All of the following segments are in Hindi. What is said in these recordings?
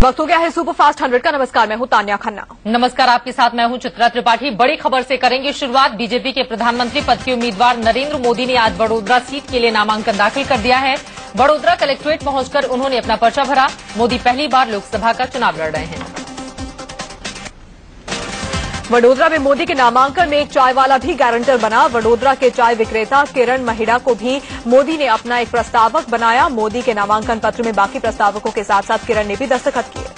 वक्त हो गया है सुपरफास्ट 100 का। नमस्कार, मैं हूं तान्या खन्ना। नमस्कार, आपके साथ मैं हूं चित्रा त्रिपाठी। बड़ी खबर से करेंगे शुरुआत। बीजेपी के प्रधानमंत्री पद के उम्मीदवार नरेंद्र मोदी ने आज बड़ोदरा सीट के लिए नामांकन दाखिल कर दिया है। बड़ोदरा कलेक्ट्रेट पहुंचकर उन्होंने अपना पर्चा भरा। मोदी पहली बार लोकसभा का चुनाव लड़ रहे हैं। वडोदरा में मोदी के नामांकन में एक चाय वाला भी गारंटर बना। वडोदरा के चाय विक्रेता किरण महिड़ा को भी मोदी ने अपना एक प्रस्तावक बनाया। मोदी के नामांकन पत्र में बाकी प्रस्तावकों के साथ साथ किरण ने भी दस्तखत किए।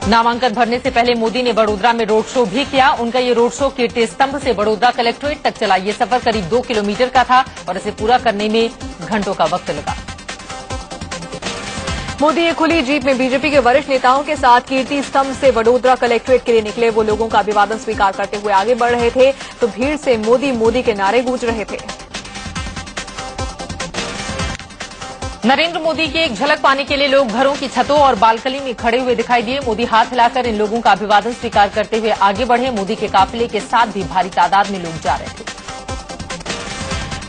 नामांकन भरने से पहले मोदी ने बड़ोदरा में रोड शो भी किया। उनका ये रोड शो कीर्ति स्तंभ से बड़ोदरा कलेक्ट्रेट तक चला। ये सफर करीब 2 किलोमीटर का था और इसे पूरा करने में घंटों का वक्त लगा। मोदी एक खुली जीप में बीजेपी के वरिष्ठ नेताओं के साथ कीर्ति स्तंभ से वडोदरा कलेक्ट्रेट के लिए निकले। वो लोगों का अभिवादन स्वीकार करते हुए आगे बढ़ रहे थे तो भीड़ से मोदी मोदी के नारे गूंज रहे थे। नरेंद्र मोदी की एक झलक पाने के लिए लोग घरों की छतों और बालकनी में खड़े हुए दिखाई दिए। मोदी हाथ हिलाकर इन लोगों का अभिवादन स्वीकार करते हुए आगे बढ़े। मोदी के काफिले के साथ भी भारी तादाद में लोग जा रहे थे।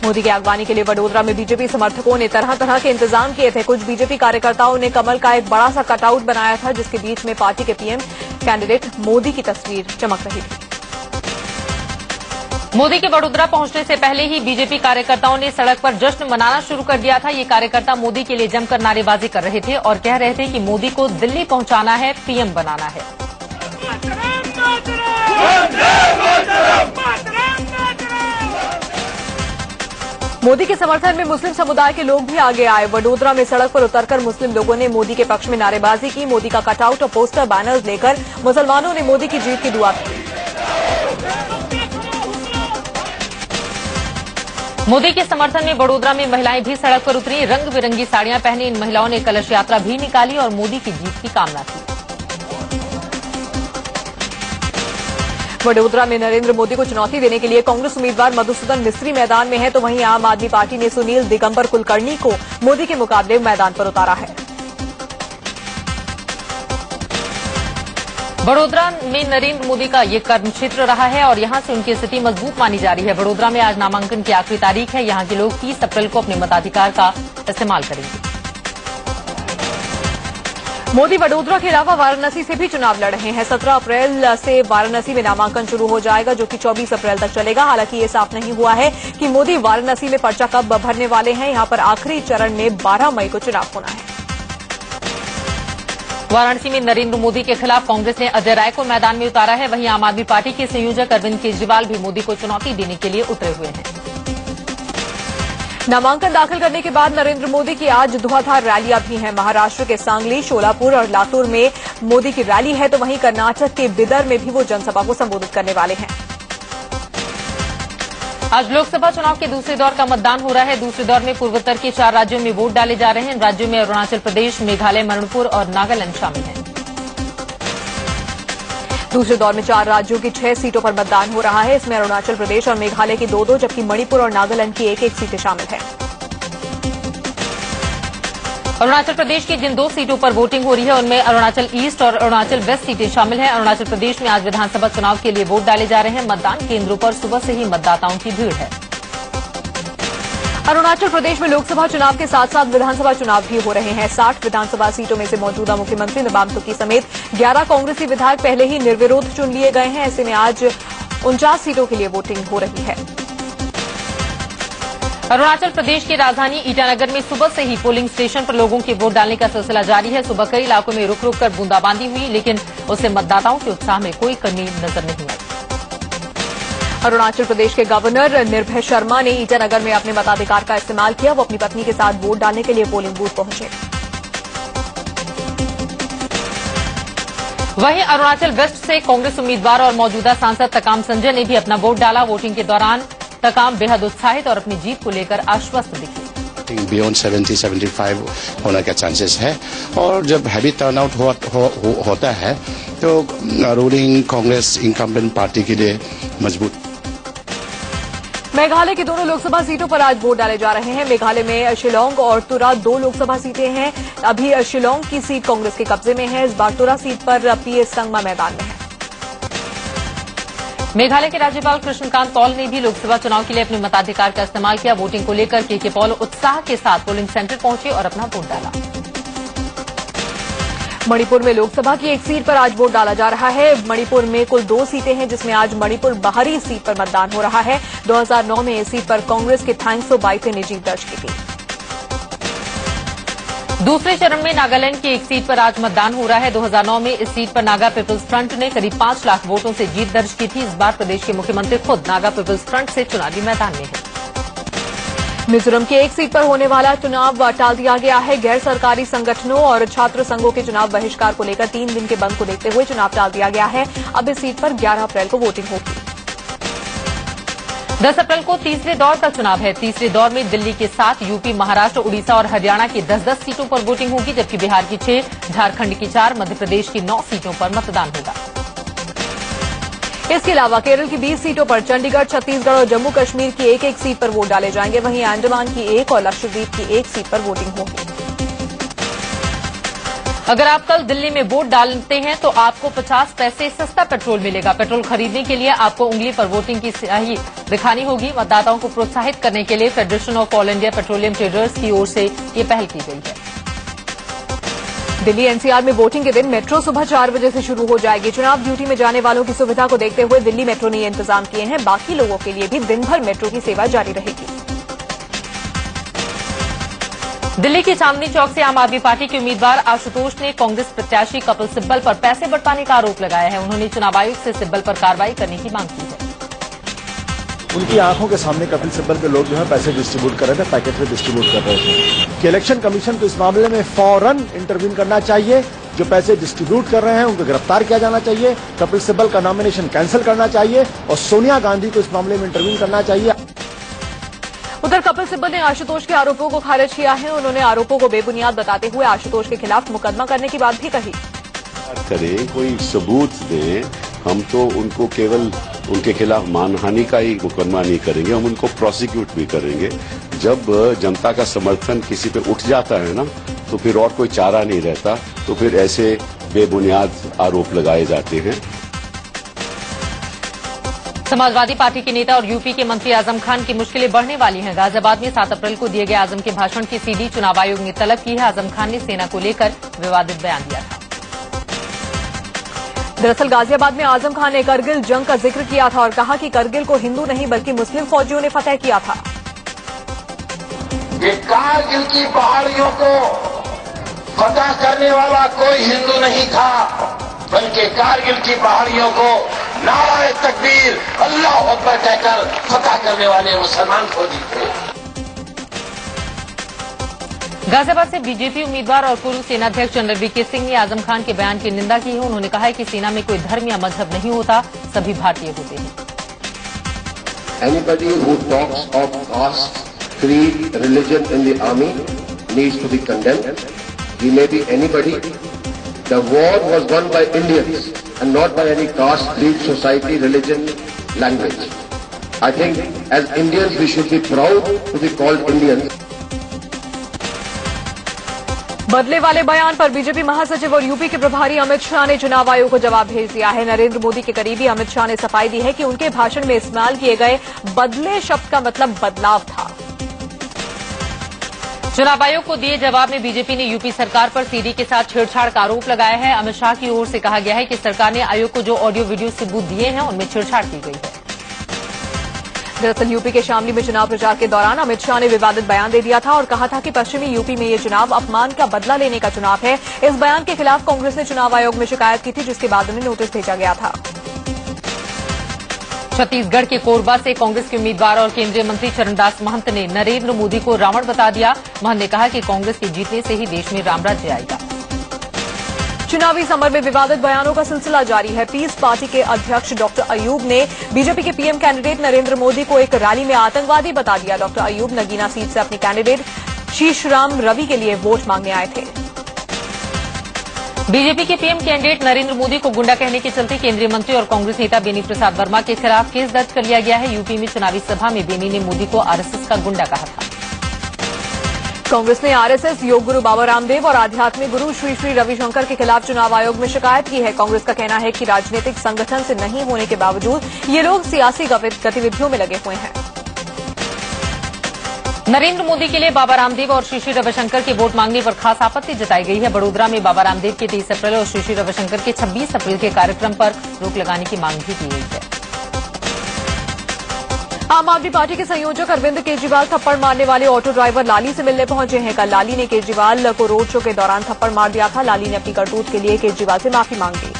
मोदी की अगवानी के लिए वडोदरा में बीजेपी समर्थकों ने तरह तरह के इंतजाम किए थे। कुछ बीजेपी कार्यकर्ताओं ने कमल का एक बड़ा सा कटआउट बनाया था जिसके बीच में पार्टी के पीएम कैंडिडेट मोदी की तस्वीर चमक रही थी। मोदी के वडोदरा पहुंचने से पहले ही बीजेपी कार्यकर्ताओं ने सड़क पर जश्न मनाना शुरू कर दिया था। ये कार्यकर्ता मोदी के लिए जमकर नारेबाजी कर रहे थे और कह रहे थे कि मोदी को दिल्ली पहुंचाना है, पीएम बनाना है। मोदी के समर्थन में मुस्लिम समुदाय के लोग भी आगे आए। वडोदरा में सड़क पर उतरकर मुस्लिम लोगों ने मोदी के पक्ष में नारेबाजी की। मोदी का कटआउट और पोस्टर बैनर्स लेकर मुसलमानों ने मोदी की जीत की दुआ की। मोदी के समर्थन में वडोदरा में महिलाएं भी सड़क पर उतरी। रंग बिरंगी साड़ियां पहने इन महिलाओं ने कलश यात्रा भी निकाली और मोदी की जीत की कामना की। वडोदरा में नरेंद्र मोदी को चुनौती देने के लिए कांग्रेस उम्मीदवार मधुसूदन मिस्त्री मैदान में है तो वहीं आम आदमी पार्टी ने सुनील दिगंबर कुलकर्णी को मोदी के मुकाबले मैदान पर उतारा है। वडोदरा में नरेंद्र मोदी का ये कर्म क्षेत्र रहा है और यहां से उनकी स्थिति मजबूत मानी जा रही है। वडोदरा में आज नामांकन की आखिरी तारीख है। यहां के लोग 30 अप्रैल को अपने मताधिकार का इस्तेमाल करेंगे। मोदी वडोदरा के अलावा वाराणसी से भी चुनाव लड़ रहे हैं। 17 अप्रैल से वाराणसी में नामांकन शुरू हो जाएगा जो कि 24 अप्रैल तक चलेगा। हालांकि ये साफ नहीं हुआ है कि मोदी वाराणसी में पर्चा कब भरने वाले हैं। यहां पर आखिरी चरण में 12 मई को चुनाव होना है। वाराणसी में नरेंद्र मोदी के खिलाफ कांग्रेस ने अजय राय को मैदान में उतारा है। वहीं आम आदमी पार्टी के संयोजक अरविंद केजरीवाल भी मोदी को चुनौती देने के लिए उतरे हुए हैं। नामांकन दाखिल करने के बाद नरेंद्र मोदी की आज धुआंधार रैलियां भी हैं। महाराष्ट्र के सांगली, शोलापुर और लातूर में मोदी की रैली है तो वहीं कर्नाटक के बिदर में भी वो जनसभा को संबोधित करने वाले हैं। आज लोकसभा चुनाव के दूसरे दौर का मतदान हो रहा है। दूसरे दौर में पूर्वोत्तर के 4 राज्यों में वोट डाले जा रहे हैं। इन राज्यों में अरुणाचल प्रदेश, मेघालय, मणिपुर और नागालैंड शामिल हैं। दूसरे दौर में 4 राज्यों की 6 सीटों पर मतदान हो रहा है। इसमें अरुणाचल प्रदेश और मेघालय की 2-2 जबकि मणिपुर और नागालैंड की 1-1 सीटें शामिल हैं। अरुणाचल प्रदेश की जिन 2 सीटों पर वोटिंग हो रही है उनमें अरुणाचल ईस्ट और अरुणाचल वेस्ट सीटें शामिल हैं। अरुणाचल प्रदेश में आज विधानसभा चुनाव के लिए वोट डाले जा रहे हैं। मतदान केंद्रों पर सुबह से ही मतदाताओं की भीड़ है। अरुणाचल प्रदेश में लोकसभा चुनाव के साथ साथ विधानसभा चुनाव भी हो रहे हैं। 60 विधानसभा सीटों में से मौजूदा मुख्यमंत्री नबाम तुकी समेत 11 कांग्रेसी विधायक पहले ही निर्विरोध चुन लिए गए हैं। ऐसे में आज 49 सीटों के लिए वोटिंग हो रही है। अरुणाचल प्रदेश की राजधानी ईटानगर में सुबह से ही पोलिंग स्टेशन पर लोगों के वोट डालने का सिलसिला जारी है। सुबह कई इलाकों में रुक रुक कर बूंदाबांदी हुई लेकिन उससे मतदाताओं के उत्साह में कोई कमी नजर नहीं आई। अरुणाचल प्रदेश के गवर्नर निर्भय शर्मा ने ईटानगर में अपने मताधिकार का इस्तेमाल किया। वो अपनी पत्नी के साथ वोट डालने के लिए पोलिंग बूथ पहुंचे। वहीं अरुणाचल वेस्ट से कांग्रेस उम्मीदवार और मौजूदा सांसद तकाम संजय ने भी अपना वोट डाला। वोटिंग के दौरान तकाम बेहद उत्साहित और अपनी जीत को लेकर आश्वस्त दिखे। बियॉन्ड 70-75 होने का चांसेस है और जब हैवी टर्नआउट होता है तो रूलिंग कांग्रेस इनकम्बेंट पार्टी के लिए मजबूत। मेघालय की दोनों लोकसभा सीटों पर आज वोट डाले जा रहे हैं। मेघालय में शिलोंग और तुरा 2 लोकसभा सीटें हैं। अभी शिलोंग की सीट कांग्रेस के कब्जे में है। इस बार तुरा सीट पर पीएस संगमा मैदान में है। मेघालय के राज्यपाल कृष्णकांत पॉल ने भी लोकसभा चुनाव के लिए अपने मताधिकार का इस्तेमाल किया। वोटिंग को लेकर के पॉल उत्साह के साथ पोलिंग सेंटर पहुंचे और अपना वोट डाला। मणिपुर में लोकसभा की एक सीट पर आज वोट डाला जा रहा है। मणिपुर में कुल 2 सीटें हैं, जिसमें आज मणिपुर बाहरी सीट पर मतदान हो रहा है। 2009 में इस सीट पर कांग्रेस के थैंक्सो बाइते ने जीत दर्ज की थी। दूसरे चरण में नागालैंड की एक सीट पर आज मतदान हो रहा है। 2009 में इस सीट पर नागा पीपल्स फ्रंट ने करीब 5 लाख वोटों से जीत दर्ज की थी। इस बार प्रदेश के मुख्यमंत्री खुद नागा पीपल्स फ्रंट से चुनावी मैदान में हैं। मिजोरम की एक सीट पर होने वाला चुनाव टाल दिया गया है। गैर सरकारी संगठनों और छात्र संघों के चुनाव बहिष्कार को लेकर 3 दिन के बंद को देखते हुए चुनाव टाल दिया गया है। अब इस सीट पर 11 अप्रैल को वोटिंग होगी। 10 अप्रैल को तीसरे दौर का चुनाव है। तीसरे दौर में दिल्ली के 7, यूपी, महाराष्ट्र, उड़ीसा और हरियाणा की 10-10 सीटों पर वोटिंग होगी, जबकि बिहार की 6, झारखंड की 4, मध्य प्रदेश की 9 सीटों पर मतदान होगा। इसके अलावा केरल की 20 सीटों पर, चंडीगढ़, छत्तीसगढ़ और जम्मू कश्मीर की एक-एक सीट पर वोट डाले जाएंगे। वहीं अंडमान की 1 और लक्षद्वीप की 1 सीट पर वोटिंग होगी। अगर आप कल दिल्ली में वोट डालते हैं तो आपको 50 पैसे सस्ता पेट्रोल मिलेगा। पेट्रोल खरीदने के लिए आपको उंगली पर वोटिंग की स्याही दिखानी होगी। मतदाताओं को प्रोत्साहित करने के लिए federation of all India petroleum traders की ओर से ये पहल की गई है। दिल्ली एनसीआर में वोटिंग के दिन मेट्रो सुबह 4 बजे से शुरू हो जाएगी। चुनाव ड्यूटी में जाने वालों की सुविधा को देखते हुए दिल्ली मेट्रो ने ये इंतजाम किए हैं। बाकी लोगों के लिए भी दिन भर मेट्रो की सेवा जारी रहेगी। दिल्ली के चांदनी चौक से आम आदमी पार्टी के उम्मीदवार आशुतोष ने कांग्रेस प्रत्याशी कपिल सिब्बल पर पैसे बंटवाने का आरोप लगाया है। उन्होंने चुनाव आयोग से सिब्बल पर कार्रवाई करने की मांग की है। उनकी आंखों के सामने कपिल सिब्बल के लोग जो है पैसे डिस्ट्रीब्यूट कर रहे थे, पैकेट में डिस्ट्रीब्यूट कर रहे थे। कि इलेक्शन कमीशन को इस मामले में फौरन इंटरवीन करना चाहिए। जो पैसे डिस्ट्रीब्यूट कर रहे हैं उनको गिरफ्तार किया जाना चाहिए। कपिल सिब्बल का नॉमिनेशन कैंसिल करना चाहिए और सोनिया गांधी को इस मामले में इंटरवीन करना चाहिए। उधर कपिल सिब्बल ने आशुतोष के आरोपों को खारिज किया है। उन्होंने आरोपों को बेबुनियाद बताते हुए आशुतोष के खिलाफ मुकदमा करने की बात भी कही। करें, कोई सबूत दें, हम तो उनको केवल उनके खिलाफ मानहानि का ही मुकदमा नहीं करेंगे, हम उनको प्रोसिक्यूट भी करेंगे। जब जनता का समर्थन किसी पे उठ जाता है ना, तो फिर और कोई चारा नहीं रहता, तो फिर ऐसे बेबुनियाद आरोप लगाए जाते हैं। समाजवादी पार्टी के नेता और यूपी के मंत्री आजम खान की मुश्किलें बढ़ने वाली हैं। गाजियाबाद में 7 अप्रैल को दिए गए आजम के भाषण की सीडी चुनाव आयोग ने तलब की है। आजम खान ने सेना को लेकर विवादित बयान दिया था। दरअसल गाजियाबाद में आजम खान ने करगिल जंग का जिक्र किया था और कहा कि करगिल को हिंदू नहीं बल्कि मुस्लिम फौजियों ने फतेह किया था। कि कारगिल की पहाड़ियों को फतह करने वाला कोई हिंदू नहीं था, बल्कि कारगिल की पहाड़ियों को नाराए तकबीर अल्लाह अकबर कहकर फतह करने वाले मुसलमान फौजी थे। गाजियाबाद से बीजेपी उम्मीदवार और पूर्व सेनाध्यक्ष जनरल वीके सिंह ने आजम खान के बयान की निंदा की है। उन्होंने कहा है कि सेना में कोई धर्म या मजहब नहीं होता, सभी भारतीय होते हैं। Anybody who talks of caste, creed, religion in the army needs to be condemned. He may be anybody. The war was won by Indians and not by any caste, creed, society, religion, language. I think as Indians we should be proud to be called Indians. बदले वाले बयान पर बीजेपी महासचिव और यूपी के प्रभारी अमित शाह ने चुनाव आयोग को जवाब भेज दिया है। नरेंद्र मोदी के करीबी अमित शाह ने सफाई दी है कि उनके भाषण में इस्तेमाल किए गए बदले शब्द का मतलब बदलाव था। चुनाव आयोग को दिए जवाब में बीजेपी ने यूपी सरकार पर सीडी के साथ छेड़छाड़ का आरोप लगाया है। अमित शाह की ओर से कहा गया है कि सरकार ने आयोग को जो ऑडियो वीडियो सबूत दिए हैं उनमें छेड़छाड़ की गई है। दरअसल यूपी के शामली में चुनाव प्रचार के दौरान अमित शाह ने विवादित बयान दे दिया था और कहा था कि पश्चिमी यूपी में ये चुनाव अपमान का बदला लेने का चुनाव है। इस बयान के खिलाफ कांग्रेस ने चुनाव आयोग में शिकायत की थी, जिसके बाद उन्हें नोटिस भेजा गया था। छत्तीसगढ़ के कोरबा से कांग्रेस के उम्मीदवार और केंद्रीय मंत्री चरणदास महंत ने नरेंद्र मोदी को रावण बता दिया। महंत ने कहा कि कांग्रेस के जीतने से ही देश में राम राज्य आएगा। चुनावी समर में विवादित बयानों का सिलसिला जारी है। पीस पार्टी के अध्यक्ष डॉक्टर अयूब ने बीजेपी के पीएम कैंडिडेट नरेंद्र मोदी को एक रैली में आतंकवादी बता दिया। डॉक्टर अयूब नगीना सीट से अपने कैंडिडेट शीशराम रवि के लिए वोट मांगने आए थे। बीजेपी के पीएम कैंडिडेट नरेंद्र मोदी को गुंडा कहने के चलते केंद्रीय मंत्री और कांग्रेस नेता बेनी प्रसाद वर्मा के खिलाफ केस दर्ज कर लिया गया है। यूपी में चुनावी सभा में बेनी ने मोदी को आरएसएस का गुंडा कहा था। कांग्रेस ने आरएसएस, योग गुरु बाबा रामदेव और आध्यात्मिक गुरु श्री श्री रविशंकर के खिलाफ चुनाव आयोग में शिकायत की है। कांग्रेस का कहना है कि राजनीतिक संगठन से नहीं होने के बावजूद ये लोग सियासी गतिविधियों में लगे हुए हैं। नरेंद्र मोदी के लिए बाबा रामदेव और श्री श्री रविशंकर के वोट मांगने पर खास आपत्ति जताई गई है। बड़ोदरा में बाबा रामदेव के 23 अप्रैल और श्री श्री रविशंकर के 26 अप्रैल के कार्यक्रम पर रोक लगाने की मांग भी की गई है। आम आदमी पार्टी के संयोजक अरविंद केजरीवाल थप्पड़ मारने वाले ऑटो ड्राइवर लाली से मिलने पहुंचे हैं। कल लाली ने केजरीवाल को रोड शो के दौरान थप्पड़ मार दिया था। लाली ने अपनी करतूत के लिए केजरीवाल से माफी मांगी।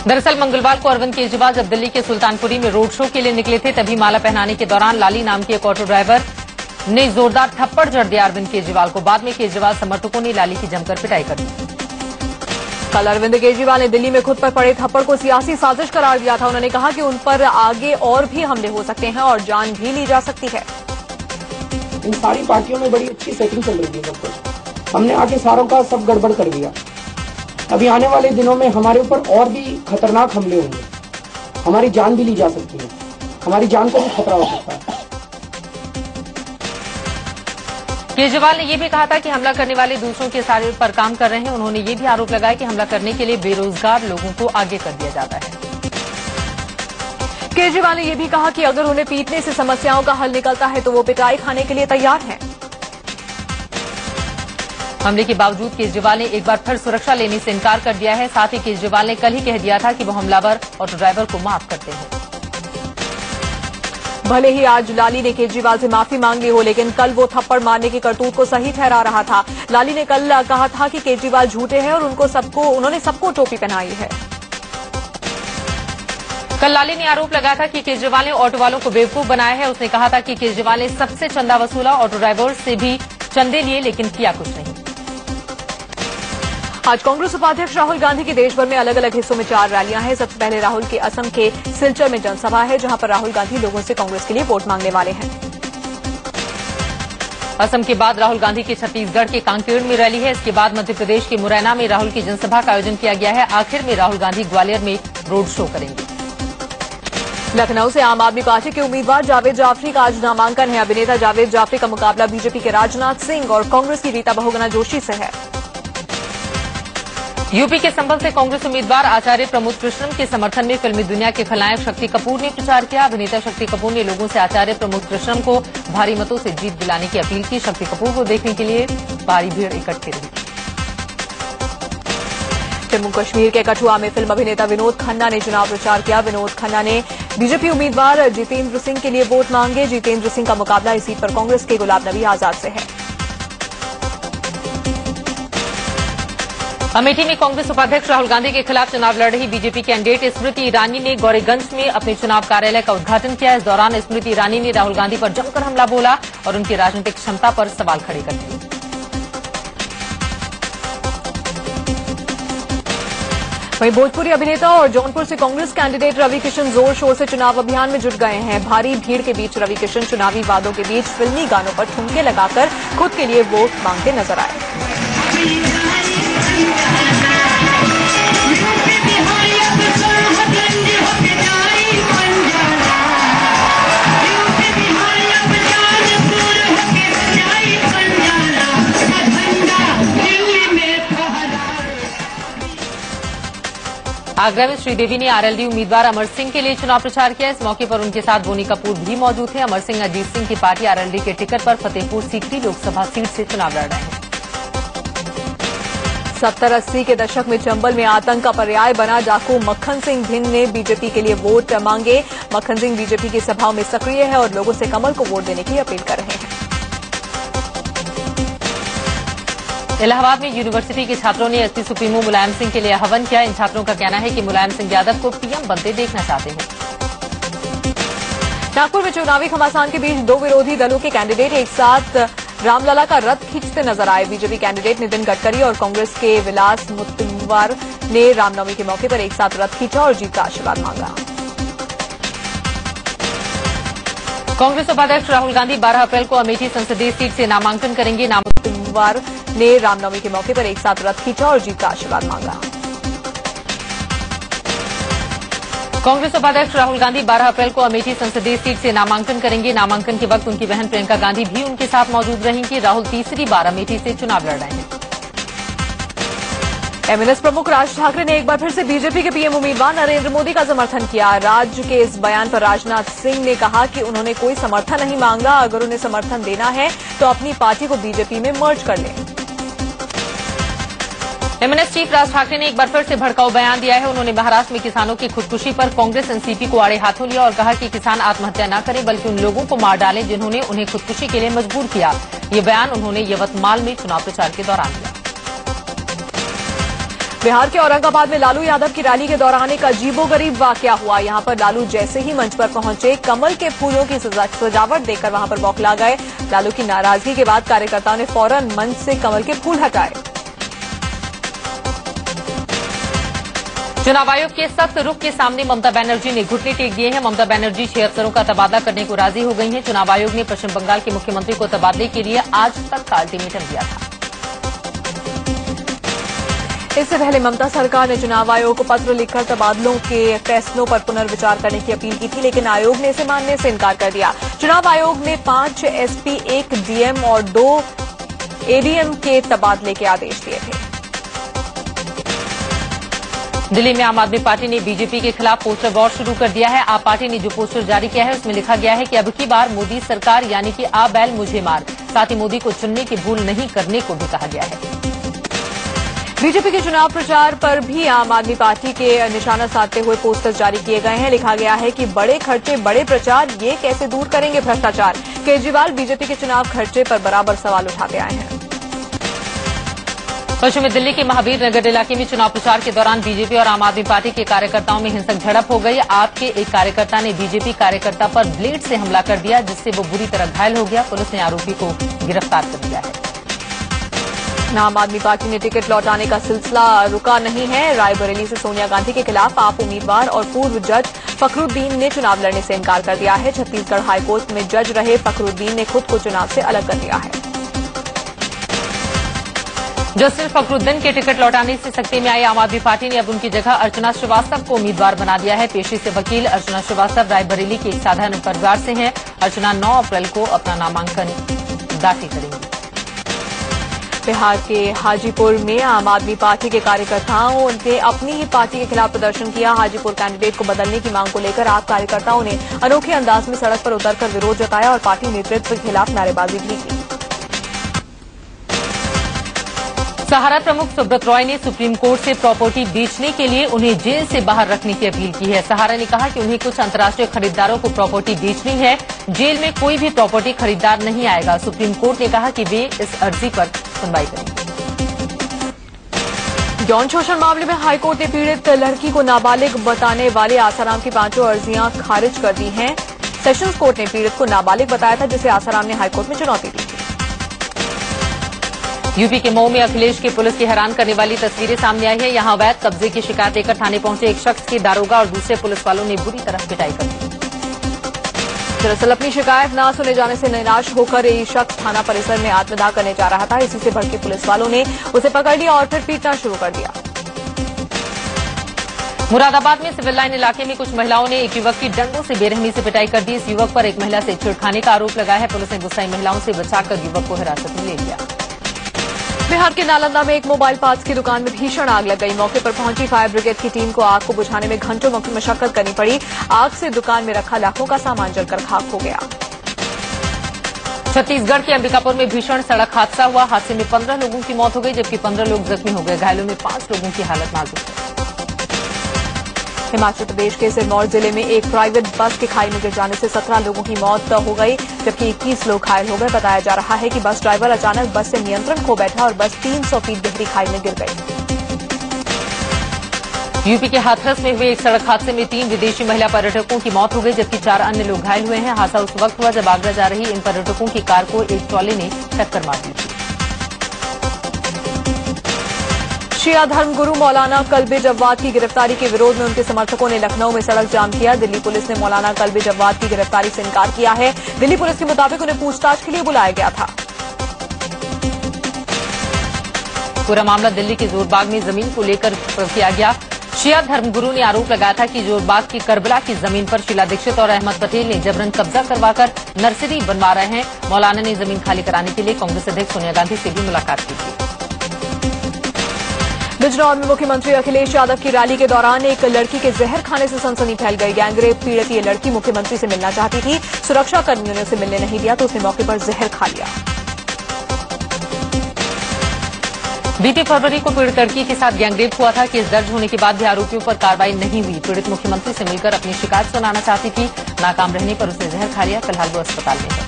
दरअसल मंगलवार को अरविंद केजरीवाल जब दिल्ली के सुल्तानपुरी में रोड शो के लिए निकले थे, तभी माला पहनाने के दौरान लाली नाम के एक ऑटो ड्राइवर ने जोरदार थप्पड़ जड़ दिया अरविंद केजरीवाल को। बाद में केजरीवाल समर्थकों ने लाली की जमकर पिटाई कर दी। कल अरविंद केजरीवाल ने दिल्ली में खुद पर पड़े थप्पड़ को सियासी साजिश करार दिया था। उन्होंने कहा कि उन पर आगे और भी हमले हो सकते हैं और जान भी ली जा सकती है। इन सारी पार्टियों में बड़ी अच्छी सेटिंग चल रही है। सब कुछ हमने आके सारों का सब गड़बड़ कर दिया। अभी आने वाले दिनों में हमारे ऊपर और भी खतरनाक हमले होंगे। हमारी जान भी ली जा सकती है। हमारी जान को भी खतरा हो सकता है। केजरीवाल ने यह भी कहा था कि हमला करने वाले दूसरों के सारे पर काम कर रहे हैं। उन्होंने ये भी आरोप लगाया कि हमला करने के लिए बेरोजगार लोगों को आगे कर दिया जाता है। केजरीवाल ने यह भी कहा कि अगर उन्हें पीटने से समस्याओं का हल निकलता है तो वो पिटाई खाने के लिए तैयार हैं। हमले के बावजूद केजरीवाल ने एक बार फिर सुरक्षा लेने से इनकार कर दिया है। साथ ही केजरीवाल ने कल ही कह दिया था कि वो हमलावर ऑटो ड्राइवर को माफ करते हैं। भले ही आज लाली ने केजरीवाल से माफी मांग ली हो, लेकिन कल वो थप्पड़ मारने की करतूत को सही ठहरा रहा था। लाली ने कल कहा था कि केजरीवाल झूठे हैं और उन्होंने सबको टोपी पहनाई है। कल लाली ने आरोप लगाया था कि केजरीवाल ने ऑटो वालों को बेवकूफ बनाया है। उसने कहा था कि केजरीवाल ने सबसे चंदा वसूला, ऑटो ड्राइवर से भी चंदे लिए, लेकिन किया कुछ नहीं। आज कांग्रेस उपाध्यक्ष राहुल गांधी की देश भर में अलग अलग हिस्सों में 4 रैलियां हैं। सबसे पहले राहुल के असम के सिलचर में जनसभा है, जहां पर राहुल गांधी लोगों से कांग्रेस के लिए वोट मांगने वाले हैं। असम के बाद राहुल गांधी की छत्तीसगढ़ के कांकेर में रैली है। इसके बाद मध्य प्रदेश के मुरैना में राहुल की जनसभा का आयोजन किया गया है। आखिर में राहुल गांधी ग्वालियर में रोड शो करेंगे। लखनऊ से आम आदमी पार्टी के उम्मीदवार जावेद जाफरी का आज नामांकन है। अभिनेता जावेद जाफरी का मुकाबला बीजेपी के राजनाथ सिंह और कांग्रेस की रीता बहुगुणा जोशी से है। यूपी के संभल से कांग्रेस उम्मीदवार आचार्य प्रमोद कृष्णन के समर्थन में फिल्मी दुनिया के खलनायक शक्ति कपूर ने प्रचार किया। अभिनेता शक्ति कपूर ने लोगों से आचार्य प्रमोद कृष्णन को भारी मतों से जीत दिलाने की अपील की। शक्ति कपूर को देखने के लिए भारी भीड़ इकट्ठी रही। जम्मू कश्मीर के कठुआ में फिल्म अभिनेता विनोद खन्ना ने चुनाव प्रचार किया। विनोद खन्ना ने बीजेपी उम्मीदवार जितेंद्र सिंह के लिए वोट मांगे। जितेंद्र सिंह का मुकाबला इस सीट पर कांग्रेस के गुलाब नबी आजाद से है। अमेठी में कांग्रेस उपाध्यक्ष राहुल गांधी के खिलाफ चुनाव लड़ रही बीजेपी कैंडिडेट स्मृति ईरानी ने गौरीगंज में अपने चुनाव कार्यालय का उद्घाटन किया। इस दौरान स्मृति ईरानी ने राहुल गांधी पर जमकर हमला बोला और उनकी राजनीतिक क्षमता पर सवाल खड़े कर दिए। वहीं भोजपुरी अभिनेता और जौनपुर से कांग्रेस कैंडिडेट रवि किशन जोर शोर से चुनाव अभियान में जुट गए हैं। भारी भीड़ के बीच रवि किशन चुनावी वादों के बीच फिल्मी गानों पर ठुमके लगाकर खुद के लिए वोट मांगते नजर आए। आगरा में श्रीदेवी ने आरएलडी उम्मीदवार अमर सिंह के लिए चुनाव प्रचार किया। इस मौके पर उनके साथ बोनी कपूर भी मौजूद थे। अमर सिंह अजीत सिंह की पार्टी आरएलडी के टिकट पर फतेहपुर सीकरी लोकसभा सीट से चुनाव लड़ रहे हैं। 70-80 के दशक में चंबल में आतंक का पर्याय बना डाकू मक्खन सिंह भिंड ने बीजेपी के लिए वोट मांगे। मक्खन सिंह बीजेपी की सभाओं में सक्रिय है और लोगों से कमल को वोट देने की अपील कर रहे हैं। इलाहाबाद में यूनिवर्सिटी के छात्रों ने एसपी सुप्रीमो मुलायम सिंह के लिए हवन किया। इन छात्रों का कहना है कि मुलायम सिंह यादव को पीएम बनते देखना चाहते हैं। नागपुर में चुनावी घमासान के बीच 2 विरोधी दलों के कैंडिडेट एक साथ रामलला का रथ खींचते नजर आए। बीजेपी कैंडिडेट नितिन गडकरी और कांग्रेस के विलास मुत्तुमवार ने रामनवमी के मौके पर एक साथ रथ खींचा और जीत का आशीर्वाद मांगा। कांग्रेस उपाध्यक्ष राहुल गांधी 12 अप्रैल को अमेठी संसदीय सीट से नामांकन करेंगे। मुत्तुमवार ने रामनवमी के मौके पर एक साथ रथ खींचा और जीत का आशीर्वाद मांगा। कांग्रेस उपाध्यक्ष राहुल गांधी 12 अप्रैल को अमेठी संसदीय सीट से नामांकन करेंगे। नामांकन के वक्त उनकी बहन प्रियंका गांधी भी उनके साथ मौजूद रहेंगी। राहुल तीसरी बार अमेठी से चुनाव लड़ रहे हैं। एमएनएस प्रमुख राज ठाकरे ने एक बार फिर से बीजेपी के पीएम उम्मीदवार नरेंद्र मोदी का समर्थन किया। राज्य के इस बयान पर राजनाथ सिंह ने कहा कि उन्होंने कोई समर्थन नहीं मांगा, अगर उन्हें समर्थन देना है तो अपनी पार्टी को बीजेपी में मर्ज कर लें। एमएनएस चीफ राज ठाकरे ने एक बार फिर से भड़काऊ बयान दिया है। उन्होंने महाराष्ट्र में किसानों की खुदकुशी पर कांग्रेस एनसीपी को आड़े हाथों लिया और कहा कि किसान आत्महत्या न करें बल्कि उन लोगों को मार डालें जिन्होंने उन्हें खुदकुशी के लिए मजबूर किया। ये बयान उन्होंने यवतमाल में चुनाव प्रचार के दौरान दिया। बिहार के औरंगाबाद में लालू यादव की रैली के दौरान एक अजीबोगरीब वाकया हुआ। यहां पर लालू जैसे ही मंच पर पहुंचे, कमल के फूलों की सजावट देखकर वहां पर बौखला गए। लालू की नाराजगी के बाद कार्यकर्ताओं ने फौरन मंच से कमल के फूल हटाए। चुनाव आयोग के सख्त रुख के सामने ममता बनर्जी ने घुटने टेक दिए हैं। ममता बनर्जी 6 अफसरों का तबादला करने को राजी हो गई हैं। चुनाव आयोग ने पश्चिम बंगाल के मुख्यमंत्री को तबादले के लिए आज तक का अल्टीमेटम दिया था। इससे पहले ममता सरकार ने चुनाव आयोग को पत्र लिखकर तबादलों के फैसलों पर पुनर्विचार करने की अपील की थी, लेकिन आयोग ने इसे मानने से इनकार कर दिया। चुनाव आयोग ने 5 एसपी, 1 डीएम और 2 एडीएम के तबादले के आदेश दिए थे। दिल्ली में आम आदमी पार्टी ने बीजेपी के खिलाफ पोस्टर वॉर शुरू कर दिया है। आप पार्टी ने जो पोस्टर जारी किया है उसमें लिखा गया है कि अब की बार मोदी सरकार यानी कि आ बैल मुझे मार। साथ ही मोदी को चुनने की भूल नहीं करने को भी कहा गया है। बीजेपी के चुनाव प्रचार पर भी आम आदमी पार्टी के निशाना साधते हुए पोस्टर जारी किए गए हैं। लिखा गया है कि बड़े खर्चे बड़े प्रचार, ये कैसे दूर करेंगे भ्रष्टाचार। केजरीवाल बीजेपी के चुनाव खर्चे पर बराबर सवाल उठाते आए हैं। पश्चिमी दिल्ली के महावीर नगर इलाके में चुनाव प्रचार के दौरान बीजेपी और आम आदमी पार्टी के कार्यकर्ताओं में हिंसक झड़प हो गई। आप के एक कार्यकर्ता ने बीजेपी कार्यकर्ता पर ब्लेड से हमला कर दिया, जिससे वो बुरी तरह घायल हो गया। पुलिस ने आरोपी को गिरफ्तार कर लिया है। आम आदमी पार्टी ने टिकट लौटाने का सिलसिला रुका नहीं है। रायबरेली से सोनिया गांधी के खिलाफ आप उम्मीदवार और पूर्व जज फखरुद्दीन ने चुनाव लड़ने से इनकार कर दिया है। छत्तीसगढ़ हाईकोर्ट में जज रहे फखरुद्दीन ने खुद को चुनाव से अलग कर दिया है। जस्टिस फखरुद्दीन के टिकट लौटाने से सख्ती में आई आम आदमी पार्टी ने अब उनकी जगह अर्चना श्रीवास्तव को उम्मीदवार बना दिया है। पेशी से वकील अर्चना श्रीवास्तव रायबरेली के एक साधारण परिवार से हैं। अर्चना 9 अप्रैल को अपना नामांकन दाखिल करेंगी। बिहार के हाजीपुर में आम आदमी पार्टी के कार्यकर्ताओं ने अपनी ही पार्टी के खिलाफ प्रदर्शन किया। हाजीपुर कैंडिडेट को बदलने की मांग को लेकर आप कार्यकर्ताओं ने अनोखे अंदाज में सड़क पर उतरकर विरोध जताया और पार्टी नेतृत्व के खिलाफ नारेबाजी भी की। सहारा प्रमुख सुब्रत रॉय ने सुप्रीम कोर्ट से प्रॉपर्टी बेचने के लिए उन्हें जेल से बाहर रखने की अपील की है। सहारा ने कहा कि उन्हें कुछ अंतर्राष्ट्रीय खरीदारों को प्रॉपर्टी बेचनी है। जेल में कोई भी प्रॉपर्टी खरीदार नहीं आएगा। सुप्रीम कोर्ट ने कहा कि वे इस अर्जी पर सुनवाई करेंगे। यौन शोषण मामले में हाईकोर्ट ने पीड़ित लड़की को नाबालिग बताने वाले आसाराम की 5 अर्जियां खारिज कर दी हैं। सेशंस कोर्ट ने पीड़ित को नाबालिग बताया था, जिसे आसाराम ने हाईकोर्ट में चुनौती दी थी। यूपी के मऊ में अखिलेश की पुलिस की हैरान करने वाली तस्वीरें सामने आई है। यहां अवैध कब्जे की शिकायत लेकर थाने पहुंचे एक शख्स की दारोगा और दूसरे पुलिस वालों ने बुरी तरह पिटाई कर दी। दरअसल अपनी शिकायत न सुने जाने से निराश होकर ये शख्स थाना परिसर में आत्मदाह करने जा रहा था। इसी से भड़के पुलिस वालों ने उसे पकड़ लिया और फिर पीटना शुरू कर दिया। मुरादाबाद में सिविल लाइन इलाके में कुछ महिलाओं ने एक युवक की डंडों से बेरहमी से पिटाई कर दी। इस युवक पर एक महिला से छेड़खानी का आरोप लगाया है। पुलिस ने गुस्साई महिलाओं से बचाकर युवक को हिरासत में ले लिया। बिहार के नालंदा में एक मोबाइल पार्ट्स की दुकान में भीषण आग लग गई। मौके पर पहुंची फायर ब्रिगेड की टीम को आग को बुझाने में घंटों मशक्कत करनी पड़ी। आग से दुकान में रखा लाखों का सामान जलकर खाक हो गया। छत्तीसगढ़ के अंबिकापुर में भीषण सड़क हादसा हुआ। हादसे में 15 लोगों की मौत हो गई, जबकि 15 लोग जख्मी हो गए। घायलों में 5 लोगों की हालत नाजुक है। हिमाचल प्रदेश के सिरमौर जिले में एक प्राइवेट बस के खाई में गिर जाने से 17 लोगों की मौत हो गई, जबकि 21 लोग घायल हो गए। बताया जा रहा है कि बस ड्राइवर अचानक बस से नियंत्रण खो बैठा और बस 300 फीट गहरी खाई में गिर गई। यूपी के हाथरस में हुए एक सड़क हादसे में 3 विदेशी महिला पर्यटकों की मौत हो गई, जबकि 4 अन्य लोग घायल हुए हैं। हादसा उस वक्त हुआ जब आगरा जा रही इन पर्यटकों की कार को एक ट्रॉली ने टक्कर मार दी थी। शिया धर्मगुरु मौलाना कल्बे जव्वाद की गिरफ्तारी के विरोध में उनके समर्थकों ने लखनऊ में सड़क जाम किया। दिल्ली पुलिस ने मौलाना कल्बे जव्वाद की गिरफ्तारी से इनकार किया है। दिल्ली पुलिस के मुताबिक उन्हें पूछताछ के लिए बुलाया गया था। पूरा मामला दिल्ली के जोरबाग में जमीन को लेकर किया गया। शिया धर्मगुरु ने आरोप लगाया था कि जोरबाग की करबला की जमीन पर शीला दीक्षित और अहमद पटेल ने जबरन कब्जा करवाकर नर्सरी बनवा रहे हैं। मौलाना ने जमीन खाली कराने के लिए कांग्रेस अध्यक्ष सोनिया गांधी से भी मुलाकात की थी। बिजनौर में मुख्यमंत्री अखिलेश यादव की रैली के दौरान एक लड़की के जहर खाने से सनसनी फैल गई। गैंगरेप पीड़ित ये लड़की मुख्यमंत्री से मिलना चाहती थी। सुरक्षा कर्मियों ने उसे मिलने नहीं दिया तो उसने मौके पर जहर खा लिया। बीते फरवरी को पीड़ित लड़की के साथ गैंगरेप हुआ था। केस दर्ज होने के बाद भी आरोपियों पर कार्रवाई नहीं हुई। पीड़ित मुख्यमंत्री से मिलकर अपनी शिकायत सुनाना चाहती थी। नाकाम रहने पर उसने जहर खा लिया। फिलहाल वो अस्पताल में है।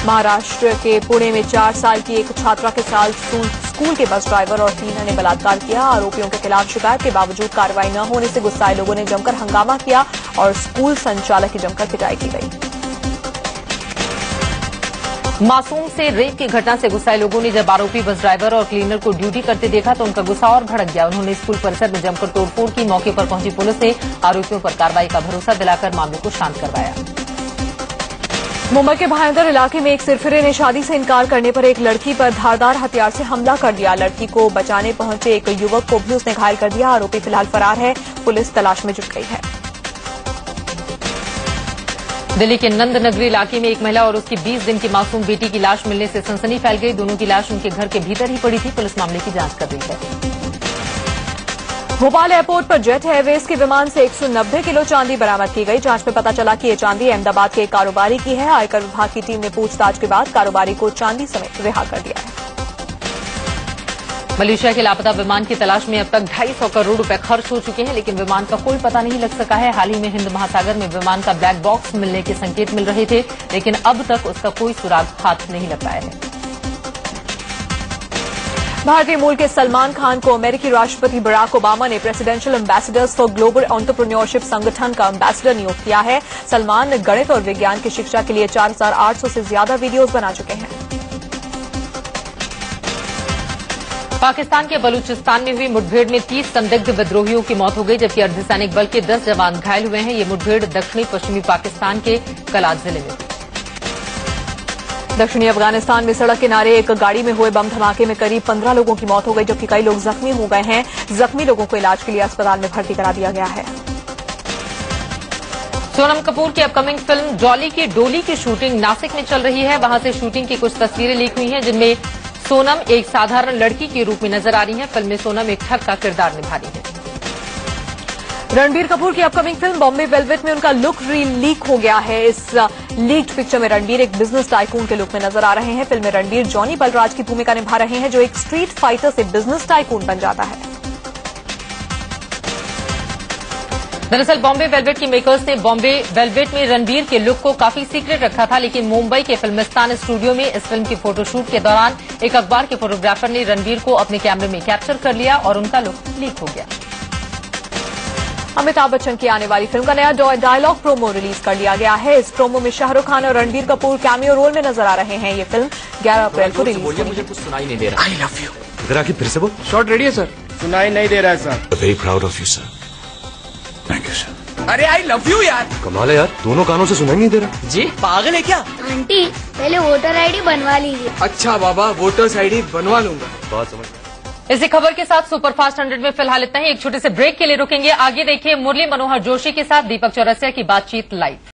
महाराष्ट्र के पुणे में 4 साल की एक छात्रा के साथ स्कूल के बस ड्राइवर और क्लीनर ने बलात्कार किया। आरोपियों के खिलाफ शिकायत के बावजूद कार्रवाई न होने से गुस्साए लोगों ने जमकर हंगामा किया और स्कूल संचालक की जमकर पिटाई की गई। मासूम से रेप की घटना से गुस्साए लोगों ने जब आरोपी बस ड्राइवर और क्लीनर को ड्यूटी करते देखा तो उनका गुस्सा और भड़क गया। उन्होंने स्कूल परिसर में जमकर तोड़फोड़ की। मौके पर पहुंची पुलिस ने आरोपियों पर कार्रवाई का भरोसा दिलाकर मामले को शांत करवाया। मुंबई के भायंदर इलाके में एक सिरफिरे ने शादी से इनकार करने पर एक लड़की पर धारदार हथियार से हमला कर दिया। लड़की को बचाने पहुंचे एक युवक को भी उसने घायल कर दिया। आरोपी फिलहाल फरार है। पुलिस तलाश में जुट गई है। दिल्ली के नंद नगरी इलाके में एक महिला और उसकी 20 दिन की मासूम बेटी की लाश मिलने से सनसनी फैल गई। दोनों की लाश उनके घर के भीतर ही पड़ी थी। पुलिस मामले की जांच कर रही है। भोपाल एयरपोर्ट पर जेट एयरवेज के विमान से 190 किलो चांदी बरामद की गई। जांच में पता चला कि ये चांदी अहमदाबाद के एक कारोबारी की है। आयकर विभाग की टीम ने पूछताछ के बाद कारोबारी को चांदी समेत रिहा कर दिया है। मलेशिया के लापता विमान की तलाश में अब तक 250 करोड़ रुपए खर्च हो चुके हैं, लेकिन विमान का कोई पता नहीं लग सका है। हाल ही में हिंद महासागर में विमान का ब्लैक बॉक्स मिलने के संकेत मिल रहे थे, लेकिन अब तक उसका कोई सुराग हाथ नहीं लग पाया है। भारतीय मूल के सलमान खान को अमेरिकी राष्ट्रपति बराक ओबामा ने presidential ambassadors for global entrepreneurship संगठन का एम्बेसडर नियुक्त किया है। सलमान गणित और विज्ञान की शिक्षा के लिए 4800 से ज्यादा वीडियोज बना चुके हैं। पाकिस्तान के बलूचिस्तान में हुई मुठभेड़ में 30 संदिग्ध विद्रोहियों की मौत हो गई, जबकि अर्धसैनिक बल के 10 जवान घायल हुए हैं। ये मुठभेड़ दक्षिणी पश्चिमी पाकिस्तान के कलात जिले में हुई। दक्षिणी अफगानिस्तान में सड़क किनारे एक गाड़ी में हुए बम धमाके में करीब 15 लोगों की मौत हो गई, जबकि कई लोग जख्मी हो गए हैं। जख्मी लोगों को इलाज के लिए अस्पताल में भर्ती करा दिया गया है। सोनम कपूर की अपकमिंग फिल्म जॉली की डोली की शूटिंग नासिक में चल रही है। वहां से शूटिंग की कुछ तस्वीरें लीक हुई हैं, जिनमें सोनम एक साधारण लड़की के रूप में नजर आ रही हैं। फिल्म में सोनम एक ठग का किरदार निभा रही है। रणबीर कपूर की अपकमिंग फिल्म बॉम्बे वेलवेट में उनका लुक लीक हो गया है। इस लीक्ड पिक्चर में रणबीर एक बिजनेस टाइकून के लुक में नजर आ रहे हैं। फिल्म में रणबीर जॉनी बलराज की भूमिका निभा रहे हैं, जो एक स्ट्रीट फाइटर से बिजनेस टाइकून बन जाता है। दरअसल बॉम्बे वेलवेट के मेकर्स ने बॉम्बे वेलवेट में रणबीर के लुक को काफी सीक्रेट रखा था, लेकिन मुंबई के फिल्मिस्तान स्टूडियो में इस फिल्म की फोटोशूट के दौरान एक अखबार के फोटोग्राफर ने रणबीर को अपने कैमरे में कैप्चर कर लिया और उनका लुक लीक हो गया। अमिताभ बच्चन की आने वाली फिल्म का नया डायलॉग प्रोमो रिलीज कर लिया गया है। इस प्रोमो में शाहरुख खान और रणबीर कपूर कैमियो रोल में नजर आ रहे हैं। ये फिल्म 11 अप्रैल को रिलीज होगी। मुझे कुछ सुनाई नहीं दे रहा। I love you. इधर आके फिर से बोल। शॉट रेडी है सर। सुनाई नहीं दे रहा है sir. Very proud of you sir. Thank you sir. अरे आई लव यू यार। कमाल है यार, दोनों कानों से सुनाई नहीं दे रहा। जी पागल है क्या? आंटी पहले वोटर आईडी बनवा लीजिए। अच्छा बाबा, वोटर्स आईडी बनवा लूंगा। बात समझ। इसी खबर के साथ सुपरफास्ट 100 में फिलहाल इतना ही। एक छोटे से ब्रेक के लिए रुकेंगे। आगे देखिए मुरली मनोहर जोशी के साथ दीपक चौरसिया की बातचीत लाइव।